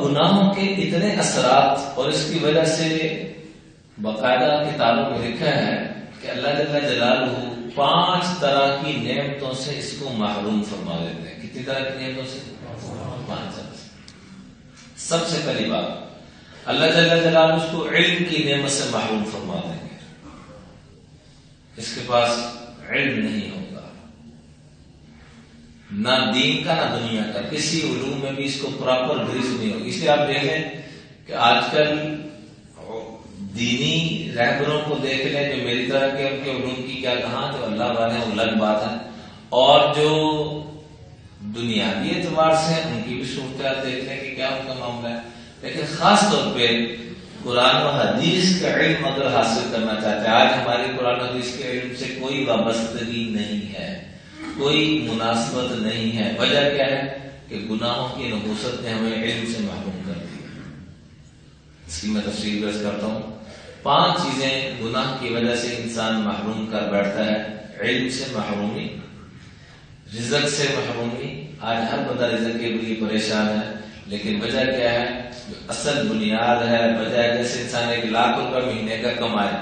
گناہوں کے اتنے اثرات، اور اس کی وجہ سے باقاعدہ کتابوں میں لکھا ہے کہ اللہ جل جلالہ 5 طرح کی نعمتوں سے اس کو محروم فرما دیتے ہیں۔ کتنی طرح کی نعمتوں سے؟ 5 طرح سے۔ سب سے پہلی بات، اللہ جل جلالہ اس کو علم کی نعمت سے محروم فرما دیں گے، اس کے پاس علم نہیں ہوگا، نہ دین کا نہ دنیا کا، کسی علوم میں بھی اس کو پراپر گریز نہیں ہوگی۔ اس لیے آپ دیکھیں کہ آج کل دینی رہبروں کو دیکھ لیں جو میری طرح کے، ان کے علوم کی کیا کہاں، جو اللہ والے ہیں الگ بات ہے، اور جو دنیاوی اعتبار سے ان کی بھی صورتحال دیکھ لیں کہ کیا ان کا معاملہ ہے، لیکن خاص طور پہ قرآن و حدیث کا علم اگر حاصل کرنا چاہتے ہیں، آج ہماری قرآن و حدیث کے علم سے کوئی وابستگی نہیں ہے، کوئی مناسبت نہیں ہے۔ وجہ کیا ہے کہ گناہوں کی نحوست نے ہمیں علم سے محروم کر دیا۔ اس کی میں تفصیل عرض کرتا ہوں۔ 5 چیزیں گناہ کی وجہ سے انسان محروم کر بیٹھتا ہے۔ علم سے محرومی، رزق سے محرومی۔ آج ہر بندہ رزق کے لیے پریشان ہے، لیکن وجہ کیا ہے؟ جو اصل بنیاد ہے، وجہ ہے جیسے انسان 1 لاکھ روپے مہینے کا کمائے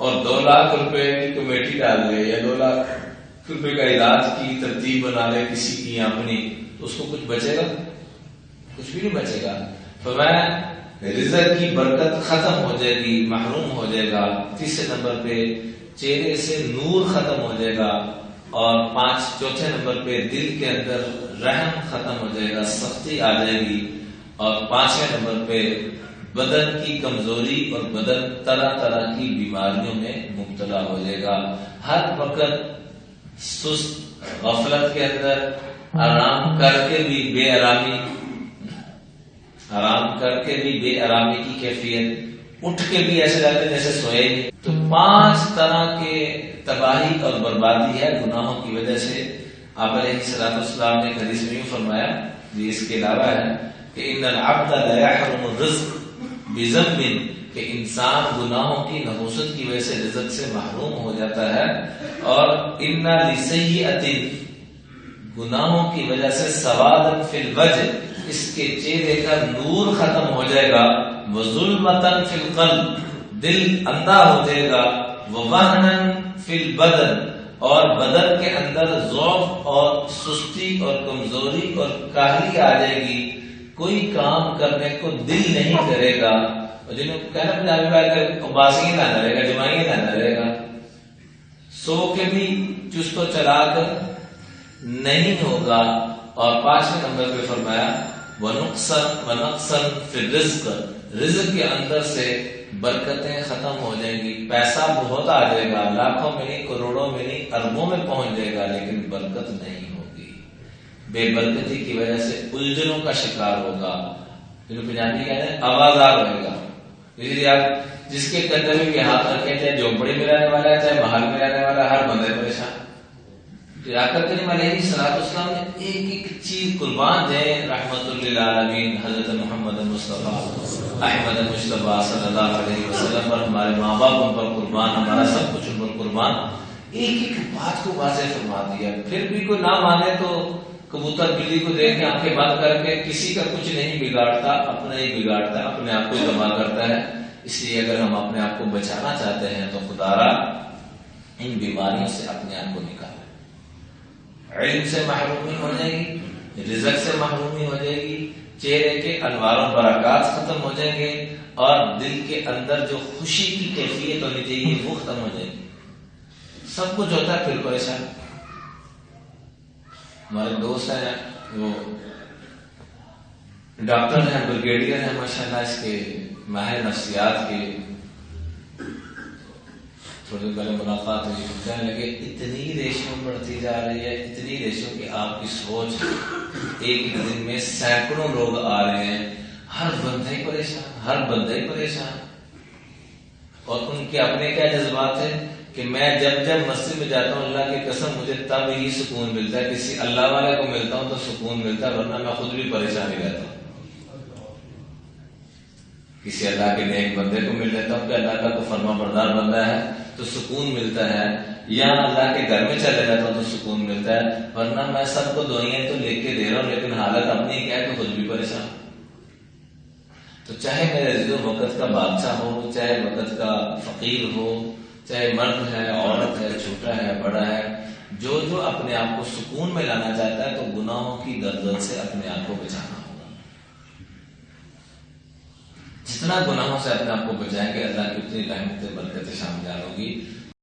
اور 2 لاکھ روپے کی کمیٹی ڈال لے، یا 2 لاکھ روپے کا علاج کی ترتیب بنا لے کسی کی اپنی، تو اس کو کچھ بچے گا؟ کچھ بھی نہیں بچے گا۔ تو رزق کی برکت ختم ہو جائے گی، محروم ہو جائے گا۔ تیسرے نمبر پہ چہرے سے نور ختم ہو جائے گا، اور چوتھے نمبر پہ دل کے اندر رحم ختم ہو جائے گا، سختی آ جائے گی، اور 5ویں نمبر پہ بدن کی کمزوری اور بدن طرح طرح کی بیماریوں میں مبتلا ہو جائے گا۔ ہر وقت سست، غفلت کے اندر، آرام کر کے بھی بے آرامی، آرام کر کے بھی بے آرامی کی کیفیت، اٹھ کے بھی ایسے لگتا ہے جیسے سوئے نہیں۔ تو 5 طرح کے تباہی اور بربادی ہے گناہوں کی وجہ سے۔ آپ علیہ الصلوۃ والسلام نے حدیث میں فرمایا، یہ اس کے علاوہ ہے کہ ان العبد لا يحرم الرزق بذنب، کہ انسان گناہوں کی نحوست کی وجہ سے رزق سے محروم ہو جاتا ہے، اور ان لسیئۃ، گناہوں کی وجہ سے سواد فی الوجہ، اس کے چہرے کا نور ختم ہو جائے گا، وظلمۃ فی القلب، دل اندھا ہو جائے گا، ووہنا فی البدن، اور بدن کے اندر ضعف اور سستی اور کمزوری اور کاہلی آ جائے گی، کوئی کام کرنے کو دل نہیں کرے گا، اور جنہوں کہنا پنجابی میں اباسی نہ رہے گا، جمائی نہ رہے گا، سو کے بھی چست و چلاک نہیں ہوگا۔ اور 5ویں نمبر پہ فرمایا وَنَقْصًا فِي الرِّزْقِ، رزق کے اندر سے برکتیں ختم ہو جائیں گی، پیسہ بہت آ جائے گا، لاکھوں میں نہیں، کروڑوں میں نہیں، اربوں میں پہنچ جائے گا، لیکن برکت نہیں ہوگی۔ بے برکتی کی وجہ سے الجھنوں کا شکار ہوگا، جنہوں پنجابی کہتے ہیں آوازار رہے گا۔ اسی لیے آپ جس کے قدر میں ہاتھ رکھیں، چاہے جھونپڑی میں رہنے والا ہے چاہے محل میں رہنے والا ہے، ہر بندے پریشان۔ آقا کریم علیہ الصلوۃ والسلام نے ایک ایک چیز قربان دے، رحمت للعالمین حضرت محمد مصطفیٰ احمد مصطفیٰ صلی اللہ علیہ وسلم پر، ہمارے ماں باپ ان پر قربان، ہمارا سب کچھ ان پر قربان، ایک ایک بات کو واضح فرما دیا۔ پھر بھی کوئی نہ مانے تو کبوتر بلی کو دیکھ کے آنکھیں بند کر کے کسی کا کچھ نہیں بگاڑتا، اپنا ہی بگاڑتا ہے، اپنے آپ کو تباہ کرتا ہے۔ اس لیے اگر ہم اپنے آپ کو بچانا چاہتے ہیں تو خدارا ان بیماریوں سے اپنے آپ کو نکالیں۔ علم سے محرومی ہو جائے گی، رزق سے محرومی ہو جائے گی، چہرے کے انوار و برکات ختم ہو جائیں گے، اور دل کے اندر جو خوشی کی کیفیت ہونی چاہیے وہ ختم ہو جائے گی۔ سب کچھ ہوتا ہے پھر پریشان۔ ہمارے دوست ہیں، وہ ڈاکٹر ہیں، بریگیڈیئر ہیں ماشاءاللہ، اس کے ماہر نفسیات کے، تھوڑی دیر پہلے ملاقات ہوئی، کہنے لگے اتنی ریشو بڑھتی جا رہی ہے، اتنی ریشو کہ آپ کی سوچ، ایک دن میں سینکڑوں لوگ آ رہے ہیں، ہر بندہ ہی پریشان، ہر بندہ ہی پریشان، اور ان کے اپنے کیا جذبات ہیں کہ میں جب مسجد میں جاتا ہوں، اللہ کی قسم مجھے تب ہی سکون ملتا ہے، کسی اللہ والے کو ملتا ہوں تو سکون ملتا ہے، ورنہ میں خود بھی پریشان ہی رہتا ہوں۔ کسی اللہ کے نیک بندے کو مل لیتا ہوں کہ اللہ کا کوئی فرما بردار بندہ ہے تو سکون ملتا ہے، یا اللہ کے گھر میں چلے جاتا ہوں تو سکون ملتا ہے، ورنہ میں سب کو دوائیاں تو لکھ کے دے رہا ہوں لیکن حالت اپنی کیا ہے تو خود بھی پریشان۔ تو چاہے میرے عزیزوں وقت کا بادشاہ ہو، چاہے وقت کا فقیر ہو، چاہے مرد ہے، عورت ہے، چھوٹا ہے، بڑا ہے، جو اپنے آپ کو سکون میں لانا چاہتا ہے تو گناہوں کی دلدل سے اپنے آپ کو بچانا ہوگا۔ جتنا گناہوں سے اپنے آپ کو بچائیں گے اللہ کی اتنی رحمت برکت شامل ہوگی۔